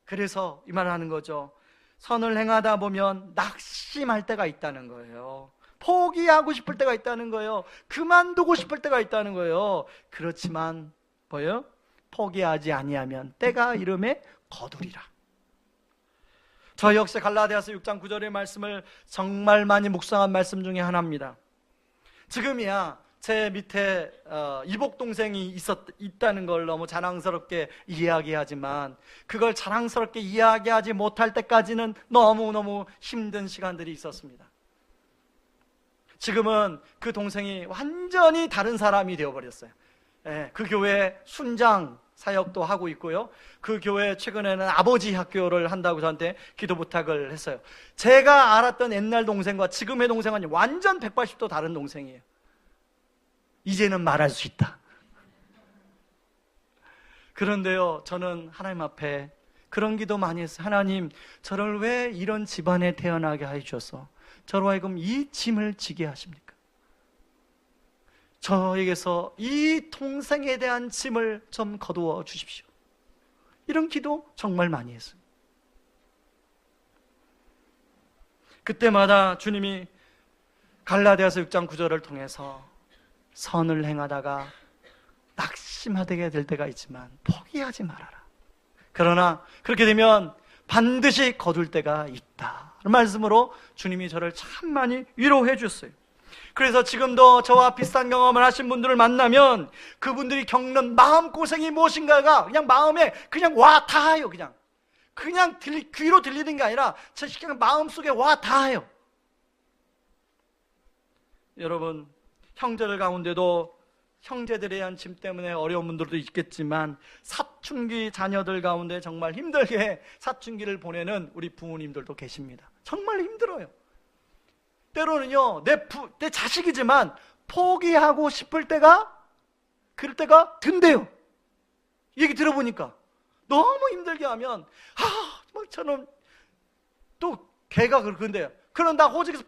그래서 이 말을 하는 거죠. 선을 행하다 보면 낙심할 때가 있다는 거예요. 포기하고 싶을 때가 있다는 거예요. 그만두고 싶을 때가 있다는 거예요. 그렇지만 뭐예요? 포기하지 아니하면 때가 이름에 거두리라. 저 역시 갈라디아서 6장 9절의 말씀을 정말 많이 묵상한 말씀 중에 하나입니다. 지금이야 제 밑에 이복 동생이 있다는 걸 너무 자랑스럽게 이야기하지만 그걸 자랑스럽게 이야기하지 못할 때까지는 너무너무 힘든 시간들이 있었습니다. 지금은 그 동생이 완전히 다른 사람이 되어버렸어요. 그 교회 순장 사역도 하고 있고요. 그 교회 최근에는 아버지 학교를 한다고 저한테 기도 부탁을 했어요. 제가 알았던 옛날 동생과 지금의 동생은 완전 180도 다른 동생이에요. 이제는 말할 수 있다. 그런데요, 저는 하나님 앞에 그런 기도 많이 했어요. 하나님, 저를 왜 이런 집안에 태어나게 해주셔서 저로 하여금 이 짐을 지게 하십니까? 저에게서 이 동생에 대한 짐을 좀 거두어 주십시오. 이런 기도 정말 많이 했어요. 그때마다 주님이 갈라디아서 6장 9절을 통해서 선을 행하다가 낙심하게 될 때가 있지만 포기하지 말아라. 그러나 그렇게 되면 반드시 거둘 때가 있다. 말씀으로 주님이 저를 참 많이 위로해 주셨어요. 그래서 지금도 저와 비슷한 경험을 하신 분들을 만나면 그분들이 겪는 마음고생이 무엇인가가 그냥 마음에 그냥 와 닿아요. 그냥 귀로 들리는 게 아니라 제 그냥 마음속에 와 닿아요. 여러분, 형제들 가운데도 형제들에 대한 짐 때문에 어려운 분들도 있겠지만 사춘기 자녀들 가운데 정말 힘들게 사춘기를 보내는 우리 부모님들도 계십니다. 정말 힘들어요. 때로는요, 내 자식이지만 포기하고 싶을 때가 그럴 때가 든대요. 얘기 들어보니까 너무 힘들게 하면 막 저는 또 걔가 그런데요. 그럼 나 호적에서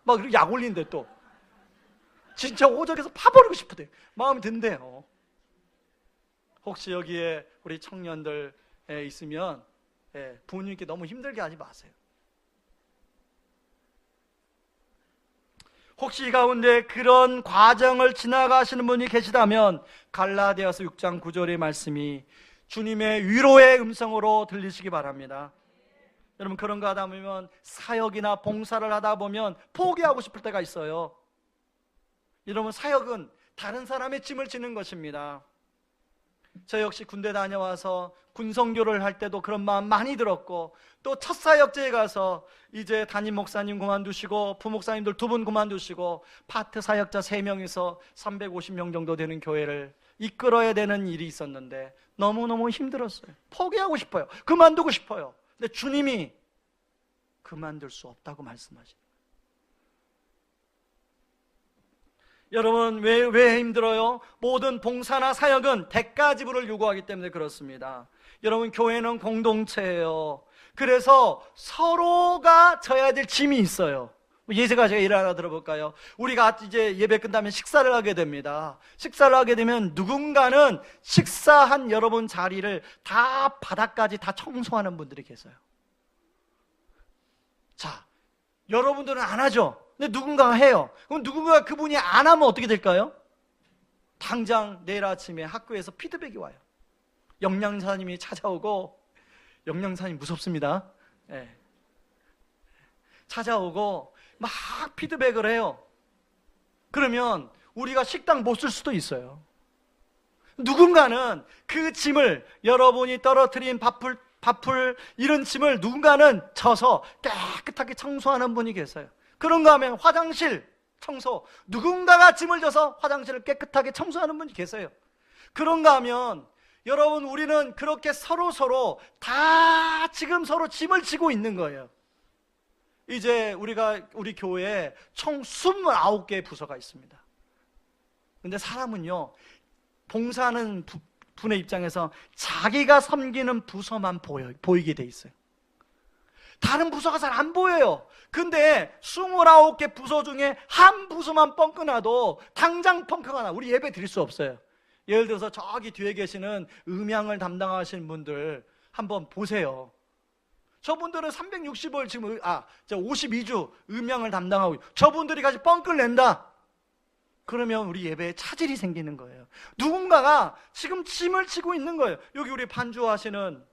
막 약 올린대. 또 진짜 호적에서 파버리고 싶대. 마음이 든대요. 혹시 여기에 우리 청년들 있으면 부모님께 너무 힘들게 하지 마세요. 혹시 이 가운데 그런 과정을 지나가시는 분이 계시다면 갈라디아서 6장 9절의 말씀이 주님의 위로의 음성으로 들리시기 바랍니다. 여러분, 그런 거 하다 보면 사역이나 봉사를 하다 보면 포기하고 싶을 때가 있어요. 여러분, 사역은 다른 사람의 짐을 지는 것입니다. 저 역시 군대 다녀와서 군성교를 할 때도 그런 마음 많이 들었고, 또 첫 사역제에 가서 이제 담임 목사님 그만두시고 부목사님들 2분 그만두시고 파트 사역자 3명에서 350명 정도 되는 교회를 이끌어야 되는 일이 있었는데 너무너무 힘들었어요. 포기하고 싶어요. 그만두고 싶어요. 근데 주님이 그만둘 수 없다고 말씀하십니다. 여러분, 왜 힘들어요? 모든 봉사나 사역은 대가 지불을 요구하기 때문에 그렇습니다. 여러분, 교회는 공동체예요. 그래서 서로가 져야 될 짐이 있어요. 제가 일 하나 들어볼까요? 우리가 이제 예배 끝나면 식사를 하게 됩니다. 식사를 하게 되면 누군가는 식사한 여러분 자리를 다 바닥까지 다 청소하는 분들이 계세요. 자, 여러분들은 안 하죠? 근데 누군가가 해요. 그럼 누군가 그분이 안 하면 어떻게 될까요? 당장 내일 아침에 학교에서 피드백이 와요. 영양사님이 찾아오고, 영양사님 무섭습니다. 네. 찾아오고 막 피드백을 해요. 그러면 우리가 식당 못 쓸 수도 있어요. 누군가는 그 짐을, 여러분이 떨어뜨린 밥풀 이런 짐을 누군가는 져서 깨끗하게 청소하는 분이 계세요. 그런가 하면 화장실 청소, 누군가가 짐을 져서 화장실을 깨끗하게 청소하는 분이 계세요. 그런가 하면 여러분, 우리는 그렇게 서로 다 지금 서로 짐을 지고 있는 거예요. 이제 우리 교회에 총 29개의 부서가 있습니다. 근데 사람은요, 봉사하는 분의 입장에서 자기가 섬기는 부서만 보이게 돼 있어요. 다른 부서가 잘 안 보여요. 근데 29개 부서 중에 한 부서만 뻥끗나도 당장 펑크가 나. 우리 예배 드릴 수 없어요. 예를 들어서 저기 뒤에 계시는 음향을 담당하시는 분들 한번 보세요. 저분들은 360일 지금 52주 음향을 담당하고, 저분들이 같이 뻥클 낸다. 그러면 우리 예배에 차질이 생기는 거예요. 누군가가 지금 짐을 지고 있는 거예요. 여기 우리 반주하시는,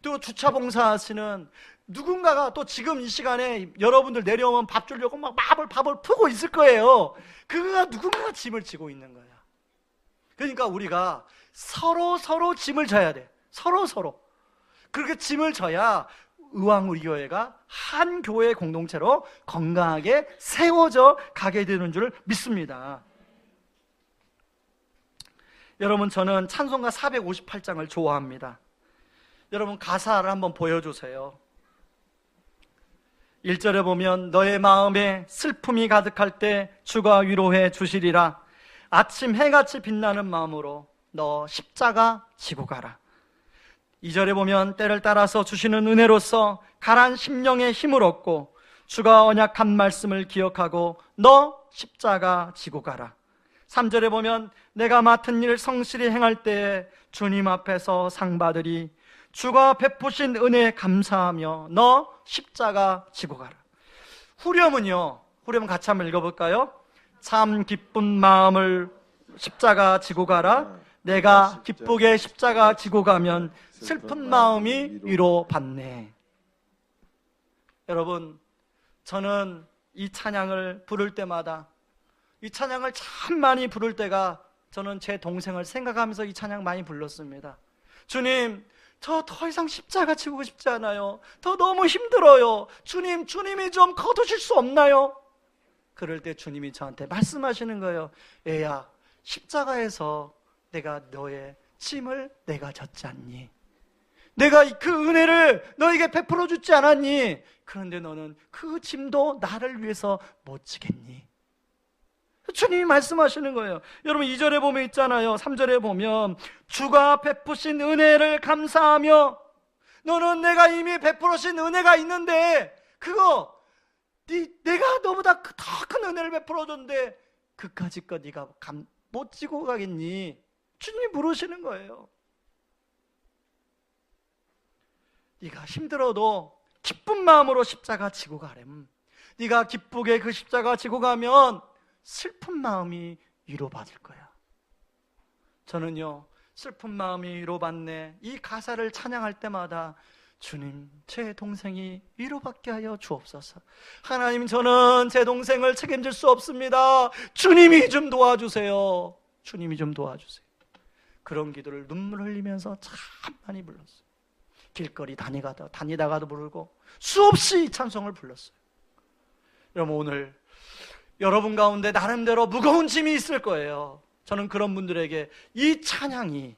또 주차 봉사하시는 누군가가 또 지금 이 시간에 여러분들 내려오면 밥 주려고 막 밥을 푸고 있을 거예요. 그가 누군가가 짐을 지고 있는 거야. 그러니까 우리가 서로 짐을 져야 돼. 서로 그렇게 짐을 져야 의왕 우리 교회가 한 교회 공동체로 건강하게 세워져 가게 되는 줄 믿습니다. 여러분, 저는 찬송가 458장을 좋아합니다. 여러분, 가사를 한번 보여주세요. 1절에 보면 너의 마음에 슬픔이 가득할 때 주가 위로해 주시리라. 아침 해같이 빛나는 마음으로 너 십자가 지고 가라. 2절에 보면 때를 따라서 주시는 은혜로서 가란 심령의 힘을 얻고 주가 언약한 말씀을 기억하고 너 십자가 지고 가라. 3절에 보면 내가 맡은 일 성실히 행할 때에 주님 앞에서 상 받으리. 주가 베푸신 은혜에 감사하며 너 십자가 지고 가라. 후렴은요, 후렴 같이 한번 읽어볼까요? 참 기쁜 마음을 십자가 지고 가라. 내가 기쁘게 십자가 지고 가면 슬픈 마음이 위로받네. 여러분, 저는 이 찬양을 부를 때마다, 이 찬양을 참 많이 부를 때가, 저는 제 동생을 생각하면서 이 찬양 많이 불렀습니다. 주님, 저 더 이상 십자가 지고 싶지 않아요. 더 너무 힘들어요. 주님이 좀 거두실 수 없나요? 그럴 때 주님이 저한테 말씀하시는 거예요. 애야, 십자가에서 내가 너의 짐을 내가 졌지 않니? 내가 그 은혜를 너에게 베풀어 주지 않았니? 그런데 너는 그 짐도 나를 위해서 못 지겠니? 주님이 말씀하시는 거예요. 여러분, 2절에 보면 있잖아요. 3절에 보면 주가 베푸신 은혜를 감사하며, 너는 내가 이미 베풀어 주신 은혜가 있는데 그거 내가 너보다 더 큰 은혜를 베풀어 줬는데 그까짓 거 네가 못 지고 가겠니? 주님이 물으시는 거예요. 네가 힘들어도 기쁜 마음으로 십자가 지고 가렴. 네가 기쁘게 그 십자가 지고 가면 슬픈 마음이 위로받을 거야. 저는요, 슬픈 마음이 위로받네, 이 가사를 찬양할 때마다 주님, 제 동생이 위로받게 하여 주옵소서. 하나님, 저는 제 동생을 책임질 수 없습니다. 주님이 좀 도와주세요. 주님이 좀 도와주세요. 그런 기도를 눈물 흘리면서 참 많이 불렀어요. 길거리 다니다가도 부르고 수없이 찬송을 불렀어요. 여러분, 오늘 여러분 가운데 나름대로 무거운 짐이 있을 거예요. 저는 그런 분들에게 이 찬양이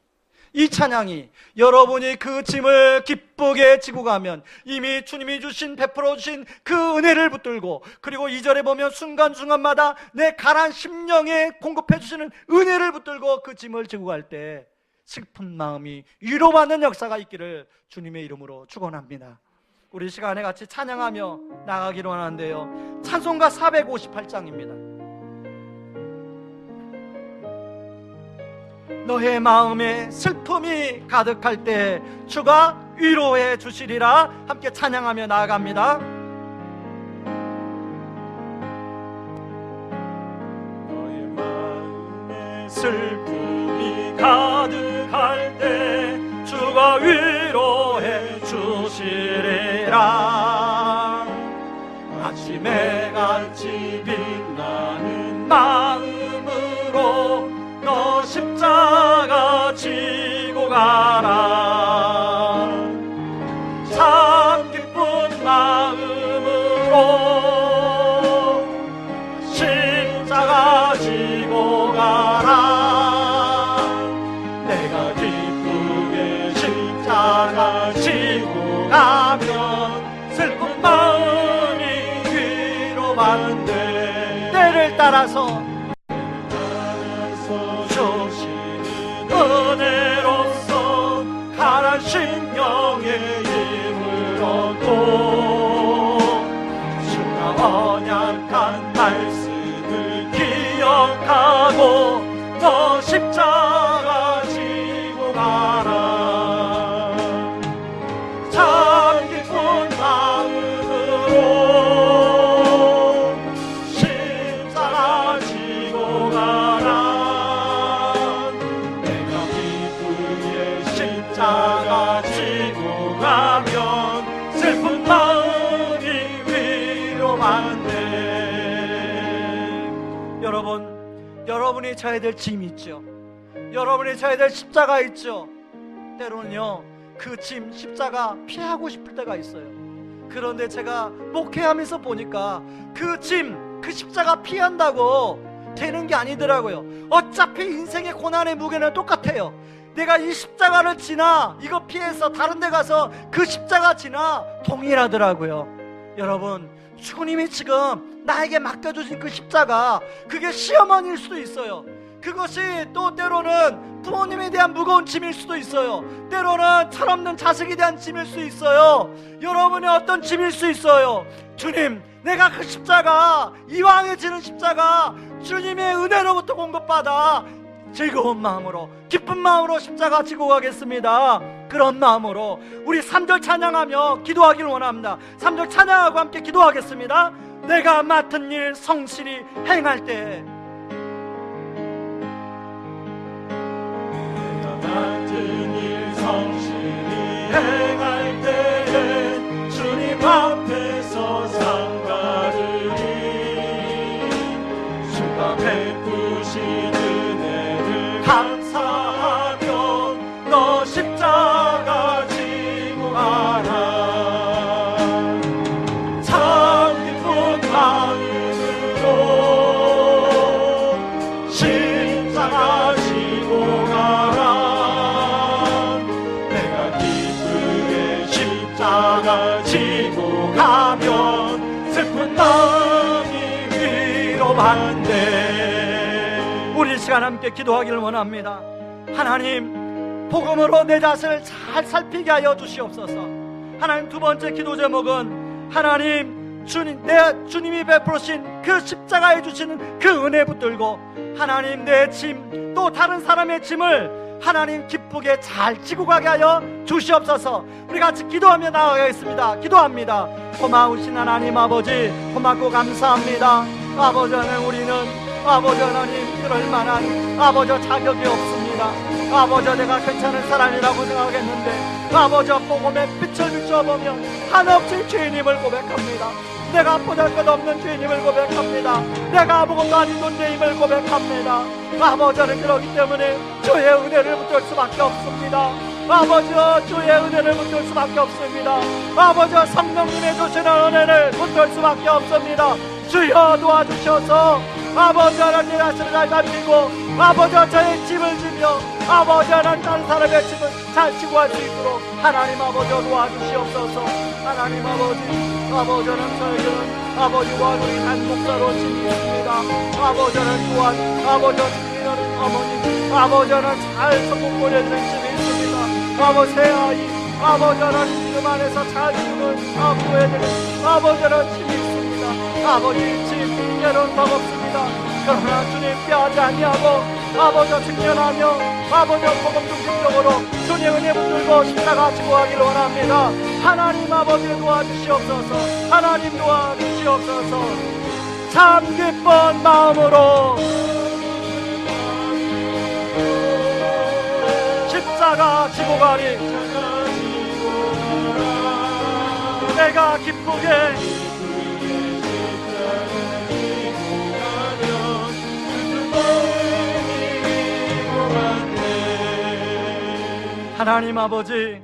여러분이 그 짐을 기쁘게 지고 가면 이미 주님이 베풀어 주신 그 은혜를 붙들고, 그리고 2절에 보면 순간순간마다 내 가난 심령에 공급해 주시는 은혜를 붙들고 그 짐을 지고 갈 때 슬픈 마음이 위로받는 역사가 있기를 주님의 이름으로 축원합니다. 우리 시간에 같이 찬양하며 나가기로 하는데요, 찬송가 458장입니다. 너의 마음에 슬픔이 가득할 때 주가 위로해 주시리라. 함께 찬양하며 나아갑니다. 너의 마음에 슬픔이 가득할 때 주가 위로해 주시리라. 아침에 같이 빛나는 마음으로 너 십자가 지고 가라. 참 기쁜 마음으로 십자가 지고 가라. 내가 기쁘게 십자가 지고 가면 슬픈 마음이 위로받는데, 때를 따라서 주시는 은혜로서 가난 심령의 힘을 얻고 주가 언약한 말씀을 기억하고 너 십자가 지고 가라. 참 기쁜 마음으로 십자가 지고 가라. 십자가 지고 가면 슬픈 마음이 위로받네. 여러분이 져야 될 짐이 있죠. 여러분이 져야 될 십자가 있죠. 때로는요, 그 짐, 십자가 피하고 싶을 때가 있어요. 그런데 제가 목회하면서 보니까 그 짐, 그 십자가 피한다고 되는 게 아니더라고요. 어차피 인생의 고난의 무게는 똑같아요. 내가 이 십자가를 지나, 이거 피해서 다른 데 가서 그 십자가 지나 동일하더라고요. 여러분, 주님이 지금 나에게 맡겨주신 그 십자가, 그게 시어머니일 수도 있어요. 그것이 또 때로는 부모님에 대한 무거운 짐일 수도 있어요. 때로는 철없는 자식에 대한 짐일 수 있어요. 여러분의 어떤 짐일 수 있어요. 주님, 내가 그 십자가, 이왕에 지는 십자가 주님의 은혜로부터 공급받아 즐거운 마음으로, 기쁜 마음으로 십자가 지고 가겠습니다. 그런 마음으로 우리 3절 찬양하며 기도하기를 원합니다. 3절 찬양하고 함께 기도하겠습니다. 내가 맡은 일 성실히 행할 때, 내가 맡은 일 성실히 행할 때 주님 앞에서 상 받으리. 주가 베푸신 감사하며 너 십자가 지고 가라. 참 기쁜 마음으로 십자가 지고 가라. 내가 기쁘게 십자가 지고 가면 슬픈 마음이 위로받네. 우리 시간 함께 기도하기를 원합니다. 하나님, 복음으로 내 자신을 잘 살피게 하여 주시옵소서. 하나님, 두 번째 기도 제목은 하나님, 주님이 베푸신 그 십자가에 주시는 그 은혜 붙들고 하나님, 내 짐, 또 다른 사람의 짐을 하나님 기쁘게 잘 지고 가게 하여 주시옵소서. 우리 같이 기도하며 나아가겠습니다. 기도합니다. 고마우신 하나님 아버지, 고맙고 감사합니다. 아버지 하나님, 우리는 아버지 하나님, 그럴 만한 아버지 자격이 없습니다. 아버지, 내가 괜찮은 사람이라고 생각했는데 아버지 복음에 빛을 비춰보며 한없이 죄인임을 고백합니다. 내가 보잘것없는 죄인임을 고백합니다. 내가 아무것도 아닌 존재임을 고백합니다. 아버지는 그렇기 때문에 주의 은혜를 붙들 수밖에 없습니다. 아버지, 주의 은혜를 붙들 수밖에 없습니다. 아버지, 성령님의 주시는 은혜를 붙들 수밖에 없습니다. 주여 도와주셔서 아버지 하나님, 내 자신을 잘 살피고 아버지 저의 짐을 지며 아버지 하나님, 다른 사람의 짐을 잘 지고 할 수 있도록 하나님 아버지 도와주시옵소서. 하나님 아버지 하나님, 저에게는 아버지와 우리 한 목사로 짐이 있습니다. 아버지 하나님 또한 아버지 하나님, 어머니 아버지 하나님 잘 성공 보내드리는 짐이 있습니다. 아버지 새 아이 아버지 하나님 말씀 안에서 잘 키우는 아버지는 아버지는 힘이 있습니다. 아버지 집 때론 버겁습니다. 그러나 주님 피하지 아니하고 아버지 직면하며 아버지 복음 중심적으로 주님 은혜 붙들고 십자가 지고 하기를 원합니다. 하나님 아버지 도와주시옵소서. 하나님 도와주시옵소서. 참 기쁜 마음으로 십자가 지고 가리. 내가 기쁘게 하나님 아버지,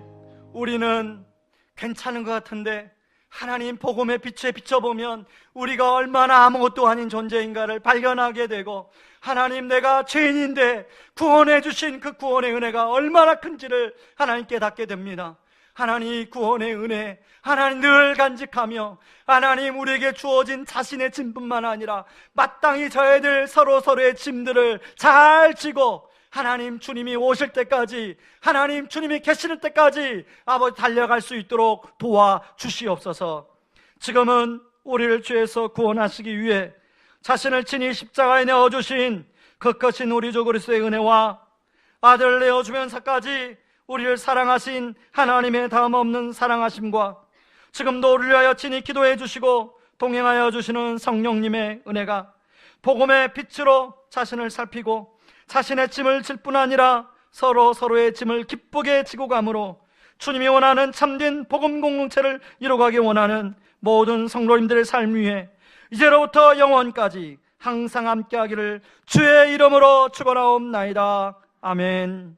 우리는 괜찮은 것 같은데 하나님 복음의 빛에 비춰보면 우리가 얼마나 아무것도 아닌 존재인가를 발견하게 되고, 하나님 내가 죄인인데 구원해 주신 그 구원의 은혜가 얼마나 큰지를 하나님 깨닫게 됩니다. 하나님 구원의 은혜, 하나님 늘 간직하며 하나님 우리에게 주어진 자신의 짐뿐만 아니라 마땅히 져야 될 서로의 짐들을 잘 지고 하나님 주님이 오실 때까지, 하나님 주님이 계실 때까지 아버지 달려갈 수 있도록 도와주시옵소서. 지금은 우리를 죄에서 구원하시기 위해 자신을 친히 십자가에 내어주신 그 크신 우리 주 그리스도의 은혜와 아들을 내어주면서까지 우리를 사랑하신 하나님의 다름없는 사랑하심과 지금도 우리를 위하여 친히 기도해 주시고 동행하여 주시는 성령님의 은혜가 복음의 빛으로 자신을 살피고 자신의 짐을 질 뿐 아니라 서로의 짐을 기쁘게 지고 감으로 주님이 원하는 참된 복음 공동체를 이루가기 원하는 모든 성도님들의 삶 위에 이제로부터 영원까지 항상 함께하기를 주의 이름으로 축원하옵나이다. 아멘.